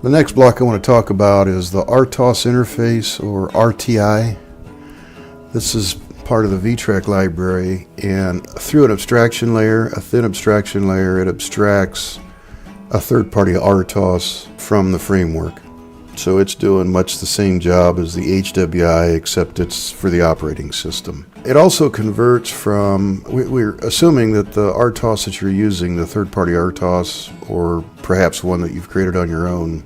The next block I want to talk about is the RTOS interface, or RTI. This is part of the Vtrek library, and through an abstraction layer, a thin abstraction layer, it abstracts a third-party RTOS from the framework. So it's doing much the same job as the HWI, except it's for the operating system. It also converts from, we're assuming that the RTOS that you're using, the third-party RTOS, or perhaps one that you've created on your own,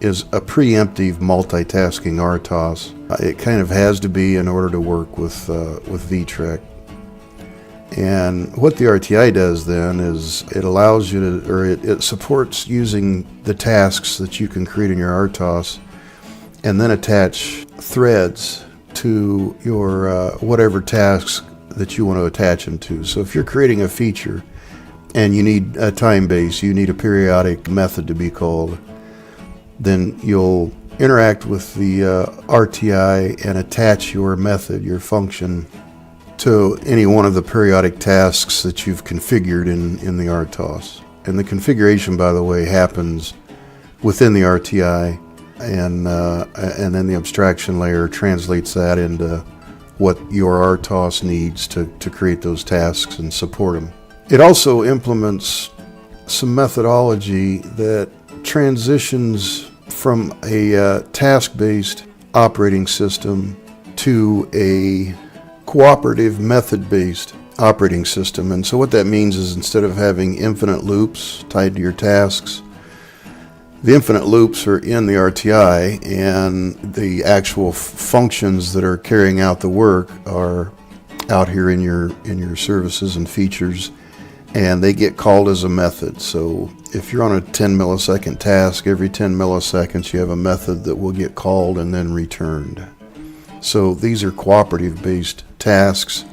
is a preemptive multitasking RTOS. It kind of has to be in order to work with Vtrek. And what the RTI does then is it allows you to, or it supports using the tasks that you can create in your RTOS and then attach threads to your whatever tasks that you want to attach them to. So if you're creating a feature and you need a time base, you need a periodic method to be called, then you'll interact with the RTI and attach your method, your function, to any one of the periodic tasks that you've configured in the RTOS. And the configuration, by the way, happens within the RTI, and then the abstraction layer translates that into what your RTOS needs to create those tasks and support them. It also implements some methodology that transitions from a task-based operating system to a cooperative method-based operating system. And so what that means is, instead of having infinite loops tied to your tasks, the infinite loops are in the RTI, and the actual functions that are carrying out the work are out here in your services and features, and they get called as a method. So if you're on a 10 millisecond task, every 10 milliseconds you have a method that will get called and then returned. So these are cooperative-based tasks,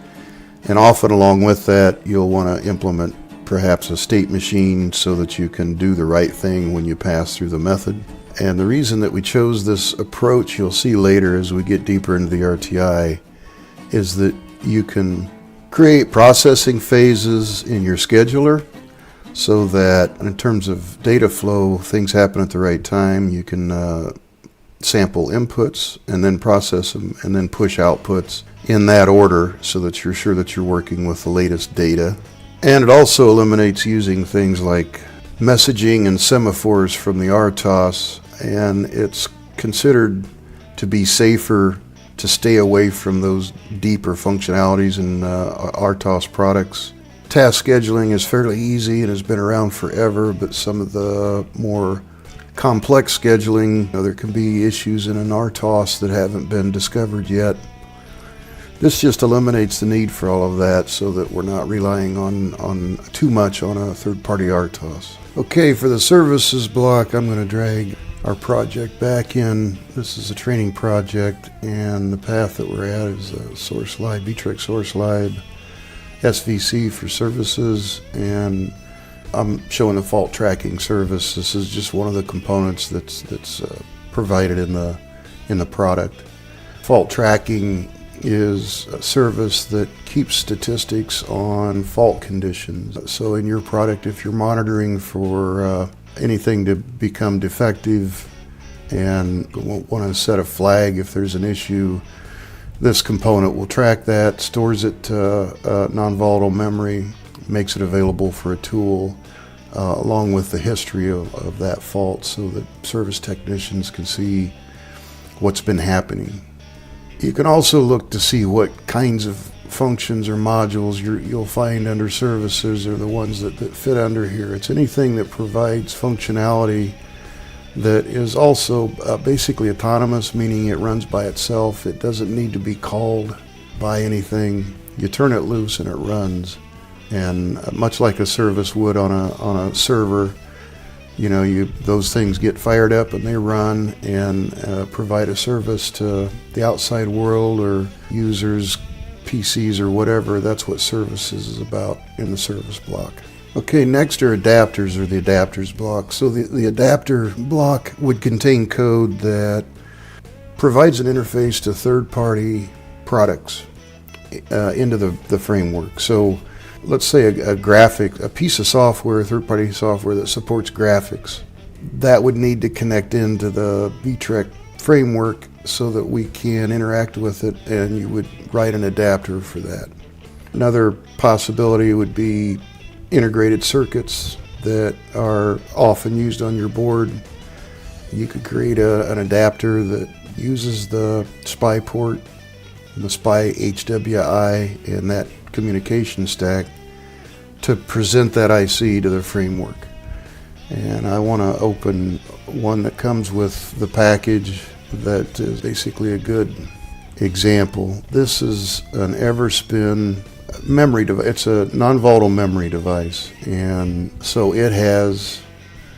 and often along with that you'll want to implement perhaps a state machine so that you can do the right thing when you pass through the method. And the reason that we chose this approach, you'll see later as we get deeper into the RTI, is that you can create processing phases in your scheduler so that in terms of data flow, things happen at the right time. You can sample inputs and then process them and then push outputs in that order so that you're sure that you're working with the latest data. And it also eliminates using things like messaging and semaphores from the RTOS, and it's considered to be safer to stay away from those deeper functionalities in RTOS products. Task scheduling is fairly easy and has been around forever, but some of the more complex scheduling, there can be issues in an RTOS that haven't been discovered yet. This just eliminates the need for all of that so that we're not relying on too much on a third-party RTOS. Okay, for the services block, I'm going to drag our project back in. This is a training project, and the path that we're at is a source lib, Vtrek source lib, SVC for services, and I'm showing the fault tracking service. This is just one of the components that's provided in the product. Fault tracking is a service that keeps statistics on fault conditions. So in your product, if you're monitoring for anything to become defective and want to set a flag if there's an issue, this component will track that, stores it to non-volatile memory, makes it available for a tool along with the history of that fault so that service technicians can see what's been happening. You can also look to see what kinds of functions or modules you'll find under services are the ones that fit under here. It's anything that provides functionality that is also basically autonomous, meaning it runs by itself. It doesn't need to be called by anything. You turn it loose and it runs. And much like a service would on a server, those things get fired up and they run and provide a service to the outside world or users, PCs or whatever. That's what services is about in the service block. Okay, next are adapters, or the adapters block. So the adapter block would contain code that provides an interface to third-party products into the framework. So let's say a piece of software, third-party software that supports graphics. that would need to connect into the Vtrek framework so that we can interact with it, and you would write an adapter for that. Another possibility would be integrated circuits that are often used on your board. You could create an adapter that uses the SPI port, the SPI HWI, and that communication stack to present that IC to the framework. And I want to open one that comes with the package that is basically a good example. This is an Everspin memory device. It's a non-volatile memory device, and so it has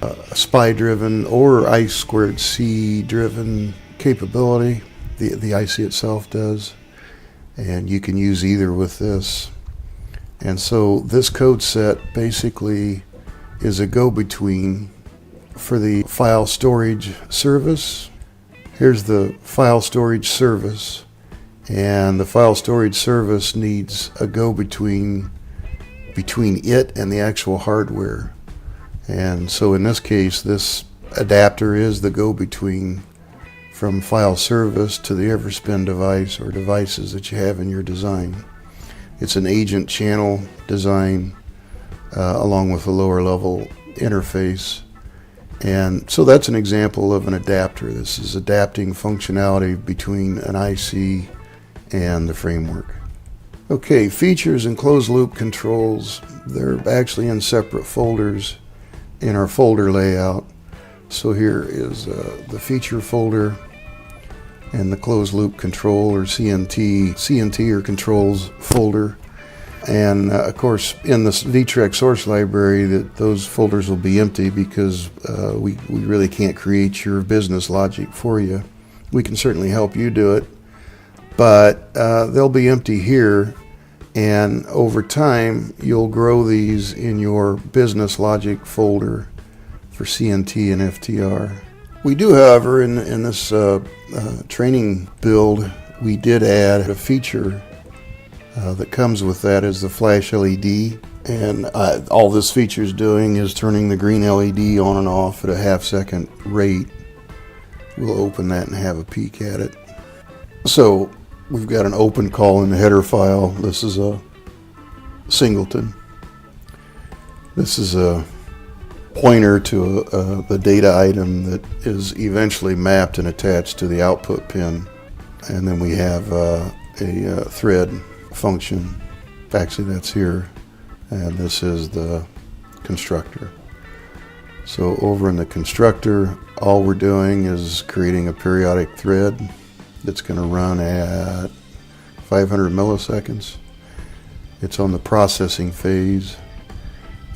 a SPI driven or I2C driven capability. The IC itself does, and you can use either with this. And so this code set basically is a go-between for the file storage service. Here's the file storage service, and the file storage service needs a go-between between it and the actual hardware. And so in this case, this adapter is the go-between from file service to the Everspin device or devices that you have in your design. It's an agent channel design along with a lower level interface. And so that's an example of an adapter. This is adapting functionality between an IC and the framework. Okay, features and closed loop controls, they're actually in separate folders in our folder layout. So here is the feature folder and the closed loop control or CNT or controls folder. And of course, in the Vtrek source library, those folders will be empty because we really can't create your business logic for you. We can certainly help you do it, but they'll be empty here. And over time, you'll grow these in your business logic folder for CNT and FTR. We do, however, in this training build, we did add a feature that comes with that is the flash LED, and all this feature is doing is turning the green LED on and off at a half-second rate. We'll open that and have a peek at it. So we've got an open call in the header file. This is a singleton. This is a pointer to the data item that is eventually mapped and attached to the output pin. And then we have a thread function. Actually, that's here, and this is the constructor. So over in the constructor, all we're doing is creating a periodic thread that's going to run at 500 milliseconds. It's on the processing phase,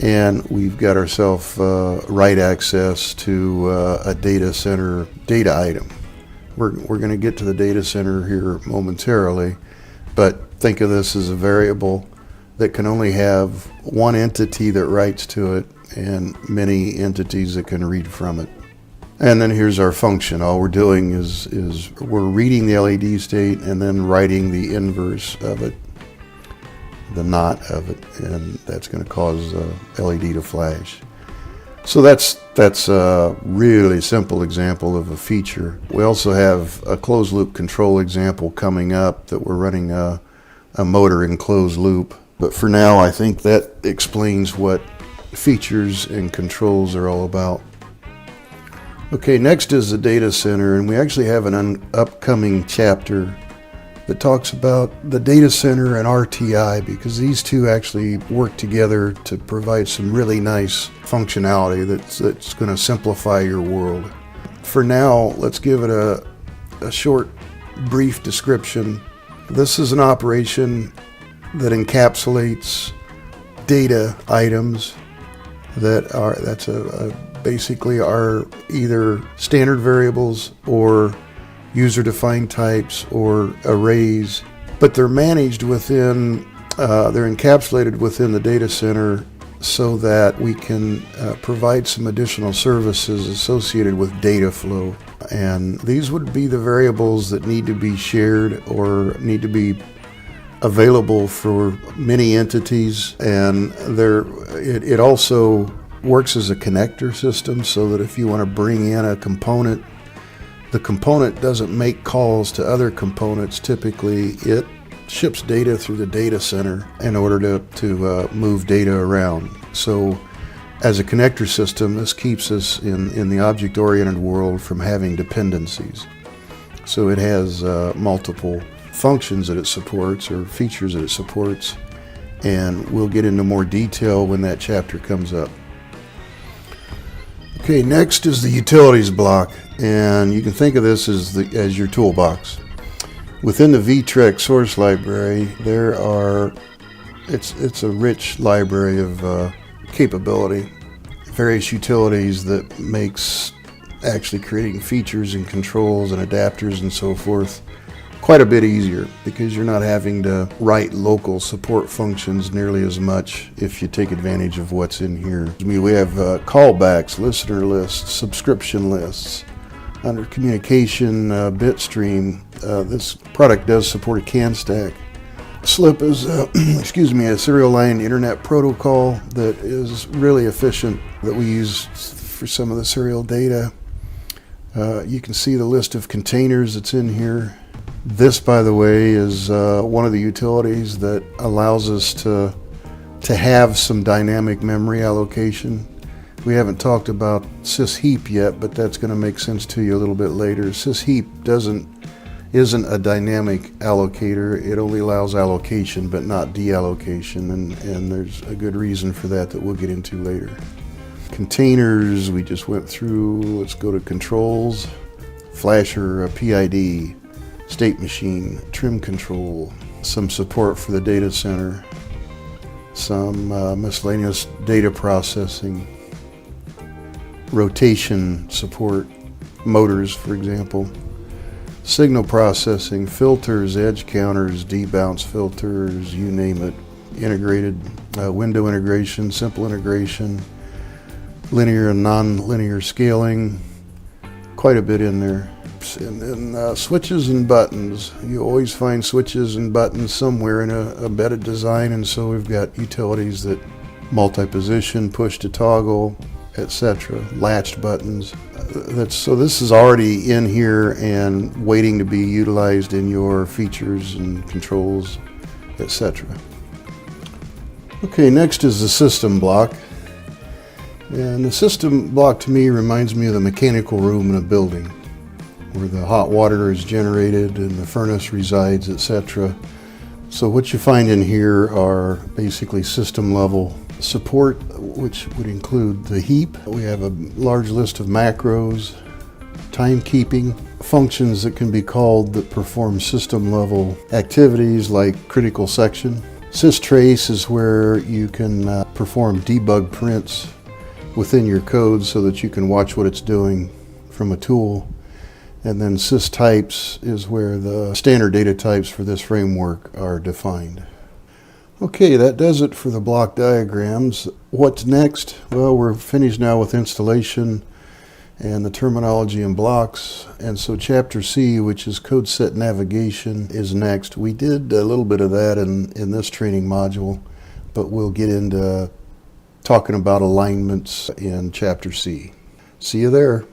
and we've got ourselves write access to a data center data item. We're going to get to the data center here momentarily, but think of this as a variable that can only have one entity that writes to it and many entities that can read from it. And then here's our function. All we're doing is we're reading the LED state and then writing the inverse of it, the not of it, and that's going to cause LED to flash. So that's a really simple example of a feature. We also have a closed loop control example coming up that we're running a motor in closed loop. But for now, I think that explains what features and controls are all about. Okay, next is the data center, and we actually have an upcoming chapter that talks about the data center and RTI, because these two actually work together to provide some really nice functionality that's going to simplify your world. For now, let's give it a short, brief description. This is an operation that encapsulates data items that's basically are either standard variables or user-defined types or arrays, but they're managed within, they're encapsulated within the data center so that we can provide some additional services associated with data flow. And these would be the variables that need to be shared or need to be available for many entities. And it also works as a connector system so that if you want to bring in a component, the component doesn't make calls to other components. Typically, it ships data through the data center in order to move data around. So as a connector system, this keeps us in the object-oriented world from having dependencies. So it has multiple functions that it supports or features that it supports, and we'll get into more detail when that chapter comes up. Okay, next is the utilities block, and you can think of this as your toolbox. Within the Vtrek source library, it's a rich library of capability, various utilities that makes actually creating features and controls and adapters and so forth quite a bit easier, because you're not having to write local support functions nearly as much if you take advantage of what's in here. We have callbacks, listener lists, subscription lists. Under communication bitstream, this product does support a CAN stack. SLIP is a serial line internet protocol that is really efficient, that we use for some of the serial data. You can see the list of containers that's in here. This, by the way, is one of the utilities that allows us to have some dynamic memory allocation. We haven't talked about sysheap yet, but that's going to make sense to you a little bit later. Sysheap isn't a dynamic allocator. It only allows allocation but not deallocation, and there's a good reason for that we'll get into later. Containers, we just went through. Let's go to controls. Flasher, PID, state machine, trim control, some support for the data center, some miscellaneous data processing, rotation support, motors, for example, signal processing, filters, edge counters, debounce filters, you name it, integrated window integration, simple integration, linear and non-linear scaling, quite a bit in there. And then switches and buttons. You always find switches and buttons somewhere in a embedded design, and so we've got utilities that multi-position, push to toggle, etc. Latched buttons. So this is already in here and waiting to be utilized in your features and controls, etc. Okay, next is the system block. And the system block to me reminds me of the mechanical room in a building, where the hot water is generated and the furnace resides, etc. So what you find in here are basically system level support, which would include the heap. We have a large list of macros, timekeeping, functions that can be called that perform system level activities like critical section. Systrace is where you can perform debug prints within your code so that you can watch what it's doing from a tool. And then systypes is where the standard data types for this framework are defined. Okay, that does it for the block diagrams. What's next? Well, we're finished now with installation and the terminology and blocks. And so Chapter C, which is code set navigation, is next. We did a little bit of that in this training module, but we'll get into talking about alignments in Chapter C. See you there.